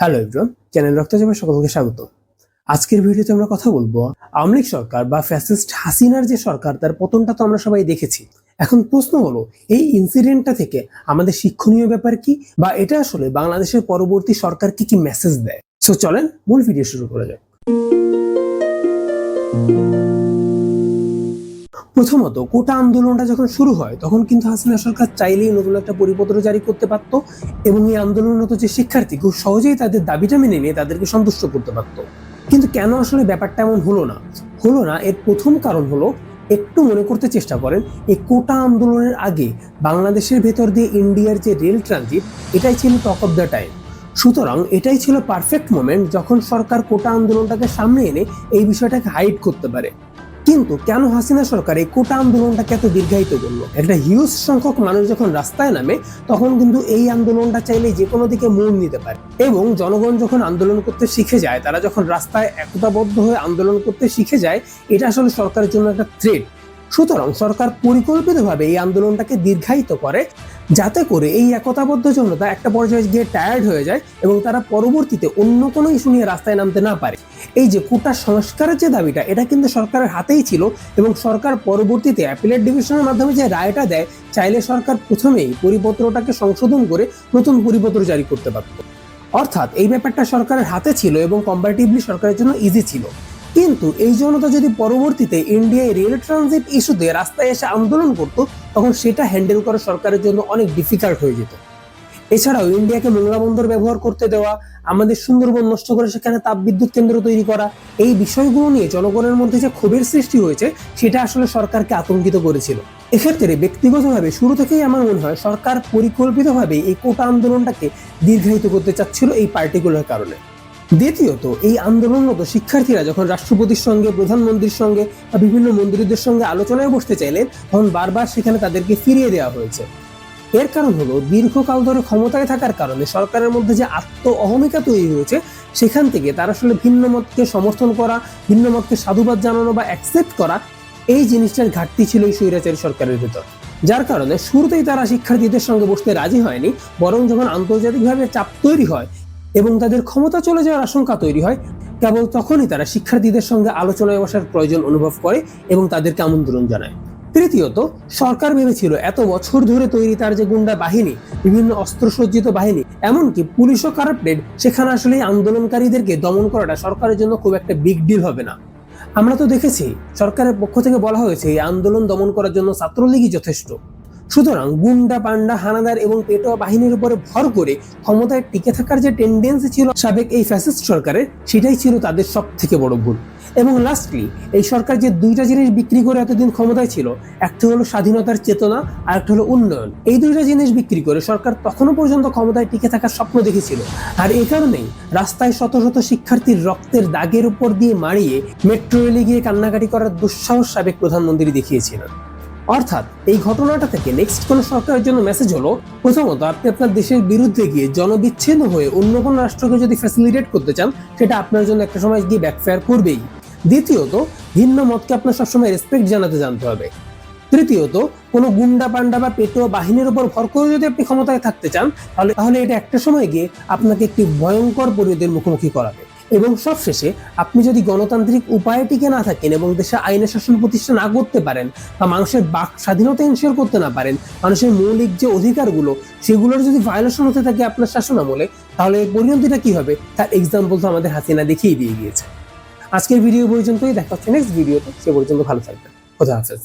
Hello everyone, channel রক্তচাপে সকলকে স্বাগত। আজকের ভিডিওতে আমরা কথা বলবো আওয়ামী লীগ সরকার বা ফ্যাসিস্ট হাসিনার যে সরকার, তার পতনটা তো আমরা সবাই দেখেছি। এখন প্রশ্ন হলো, এই ইনসিডেন্টটা থেকে আমাদের শিক্ষণীয় ব্যাপার কি, বা এটা আসলে বাংলাদেশের পরবর্তী সরকারকে কি মেসেজ দেয়। সো চলেন মূল ভিডিও শুরু করা যাক। প্রথমত, কোটা আন্দোলনটা যখন শুরু হয় তখন কিন্তু হাসিনা সরকার চাইলেই নতুন একটা পরিপত্র জারি করতে পারত এবং এই আন্দোলনরত যে শিক্ষার্থী খুব সহজেই তাদের দাবিটা মেনে নিয়ে তাদেরকে সন্তুষ্ট করতে পারত। কিন্তু কেন আসলে ব্যাপারটা এমন হলো না, এর প্রথম কারণ হলো, একটু মনে করতে চেষ্টা করেন, এই কোটা আন্দোলনের আগে বাংলাদেশের ভেতর দিয়ে ইন্ডিয়ার যে রেল ট্রানজিট, এটাই ছিল টক অফ দ্য টাইম। সুতরাং এটাই ছিল পারফেক্ট মোমেন্ট যখন সরকার কোটা আন্দোলনটাকে সামনে এনে এই বিষয়টাকে হাইড করতে পারে। কিন্তু কেন হাসিনা সরকার এই কোটা আন্দোলনটাকে এত দীর্ঘায়িত করলো? একটা হিউজ সংখ্যক মানুষ যখন রাস্তায় নামে তখন কিন্তু এই আন্দোলনটা চাইলে যে কোনো দিকে মোড় নিতে পারে, এবং জনগণ যখন আন্দোলন করতে শিখে যায়, তারা যখন রাস্তায় একতাবদ্ধ হয়ে আন্দোলন করতে শিখে যায়, এটা আসলে সরকারের জন্য একটা থ্রেট। সুতরাং সরকার পরিকল্পিতভাবে এই আন্দোলনটাকে দীর্ঘায়িত করে, যাতে করে এই একতাবদ্ধ জনতা একটা পর্যায়ে গিয়ে টায়ার্ড হয়ে যায় এবং তারা পরবর্তীতে অন্য কোনো ইস্যু নিয়ে রাস্তায় নামতে না পারে। এই যে কোটা সংস্কারের যে দাবিটা, এটা কিন্তু সরকারের হাতেই ছিল, এবং সরকার পরবর্তীতে অ্যাপিলেট ডিভিশনের মাধ্যমে যে রায়টা দেয়, চাইলে সরকার প্রথমেই পরিপত্রটাকে সংশোধন করে নতুন পরিপত্র জারি করতে পারত। অর্থাৎ এই ব্যাপারটা সরকারের হাতে ছিল এবং কম্পারেটিভলি সরকারের জন্য ইজি ছিল। কিন্তু এই জনতা যদি পরবর্তীতে ইন্ডিয়ায় রেল ট্রানজিট ইস্যুতে রাস্তায় এসে আন্দোলন করত, তখন সেটা হ্যান্ডেল করা সরকারের জন্য অনেক ডিফিকাল্ট হয়ে যেত। এছাড়াও ইন্ডিয়াকে মোংলা বন্দর ব্যবহার করতে দেওয়া, আমাদের সুন্দরবন নষ্ট করে সেখানে তাপবিদ্যুৎ কেন্দ্র তৈরি করা, এই বিষয়গুলো নিয়ে জনগণের মধ্যে যে ক্ষোভের সৃষ্টি হয়েছে, সেটা আসলে সরকারকে আতঙ্কিত করেছিল। এক্ষেত্রে ব্যক্তিগতভাবে শুরু থেকেই আমার মনে হয় সরকার পরিকল্পিতভাবে এই কোটা আন্দোলনটাকে দীর্ঘায়িত করতে চাচ্ছিল এই পার্টিকুলার কারণে। দ্বিতীয়ত, এই আন্দোলনরত শিক্ষার্থীরা যখন রাষ্ট্রপতির সঙ্গে, প্রধানমন্ত্রীর সঙ্গে বা বিভিন্ন মন্ত্রীদের সঙ্গে আলোচনায় বসতে চাইলেন, তখন বারবার সেখানে তাদেরকে ফিরিয়ে দেওয়া হয়েছে। এর কারণ হলো, দীর্ঘকাল ধরে ক্ষমতায় থাকার কারণে সরকারের মধ্যে যে আত্ম অহমিকা তৈরি হয়েছে, সেখান থেকে তারা আসলে ভিন্ন মতকে সমর্থন করা, ভিন্ন মতকে সাধুবাদ জানানো বা অ্যাকসেপ্ট করা, এই জিনিসটার ঘাটতি ছিল এই স্বৈরাচারী সরকারের ভেতর। যার কারণে শুরুতেই তারা শিক্ষার্থীদের সঙ্গে বসতে রাজি হয়নি, বরং যখন আন্তর্জাতিকভাবে চাপ তৈরি হয় এবং তাদের ক্ষমতা চলে যাওয়ার আশঙ্কা তৈরি হয়, কেবল তখনই তারা শিক্ষার্থীদের সঙ্গে আলোচনায় বসার প্রয়োজন অনুভব করে এবং তাদেরকে আমন্ত্রণ জানায়। তৃতীয়ত, সরকার ভেবেছিল এত বছর ধরে তৈরি তার যে গুন্ডা বাহিনী, বিভিন্ন অস্ত্রসজ্জিত বাহিনী, এমনকি পুলিশও কারাপ্টেড, সেখানে আসলে আন্দোলনকারীদেরকে দমন করাটা সরকারের জন্য খুব একটা বিগ ডিল হবে না। আমরা তো দেখেছি সরকারের পক্ষ থেকে বলা হয়েছে এই আন্দোলন দমন করার জন্য ছাত্রলীগই যথেষ্ট। সুতরাং গুন্ডা, পান্ডা, হানাদার এবং পেটোয়া বাহিনীর উপরে ভর করে ক্ষমতায় টিকে থাকার যে টেন্ডেন্সি ছিল সাবেক এই ফ্যাসিস্ট সরকারের, সেটাই ছিল তাদের সব থেকে বড় ভুল। এবং লাস্টলি, এই সরকার যে দুইটা জিনিস বিক্রি করে এতদিন ক্ষমতায় ছিল, একটা হলো স্বাধীনতার চেতনা, আর একটা হলো উন্নয়ন। এই দুইটা জিনিস বিক্রি করে সরকার তখনও পর্যন্ত ক্ষমতায় টিকে থাকার স্বপ্ন দেখেছিল। আর এই কারণেই রাস্তায় শত শত শিক্ষার্থীর রক্তের দাগের উপর দিয়ে মারিয়ে মেট্রো রেলে গিয়ে কান্নাকাটি করার দুঃসাহস সাবেক প্রধানমন্ত্রী দেখিয়েছিলেন। অর্থাৎ এই ঘটনাটা থেকে নেক্সট কোন সরকারের জন্য মেসেজ হলো, প্রথমত, আপনি আপনার দেশের বিরুদ্ধে গিয়ে জনবিচ্ছিন্ন হয়ে অন্য কোনো রাষ্ট্রকে যদি ফ্যাসিলিটেট করতে চান, সেটা আপনার জন্য একটা সময় গিয়ে ব্যাকফায়ার করবেই। দ্বিতীয়ত, ভিন্ন মতকে আপনার সবসময় রেসপেক্ট জানাতে জানতে হবে। তৃতীয়ত, কোনো গুন্ডা, পান্ডা বা পেটোয়া বাহিনীর উপর ভর করে যদি আপনি ক্ষমতায় থাকতে চান, তাহলে এটা একটা সময় গিয়ে আপনাকে একটি ভয়ঙ্কর পরিবেশের মুখোমুখি করাবে। এবং সবশেষে, আপনি যদি গণতান্ত্রিক উপায়ে টিকে না থাকেন এবং দেশে আইনের শাসন প্রতিষ্ঠা না করতে পারেন, বা মানুষের বাক স্বাধীনতা এনশিওর করতে না পারেন, মানুষের মৌলিক যে অধিকারগুলো, সেগুলোর যদি ভায়োলেশন হতে থাকে আপনার শাসন আমলে, তাহলে এর পরিণতিটা কি হবে তার এক্সাম্পল তো আমাদের হাসিনা দেখিয়ে দিয়ে গিয়েছে। আজকের ভিডিও পর্যন্তই, দেখা হচ্ছে নেক্সট ভিডিওতে। সে পর্যন্ত ভালো থাকবেন। খোদা হাফেজ।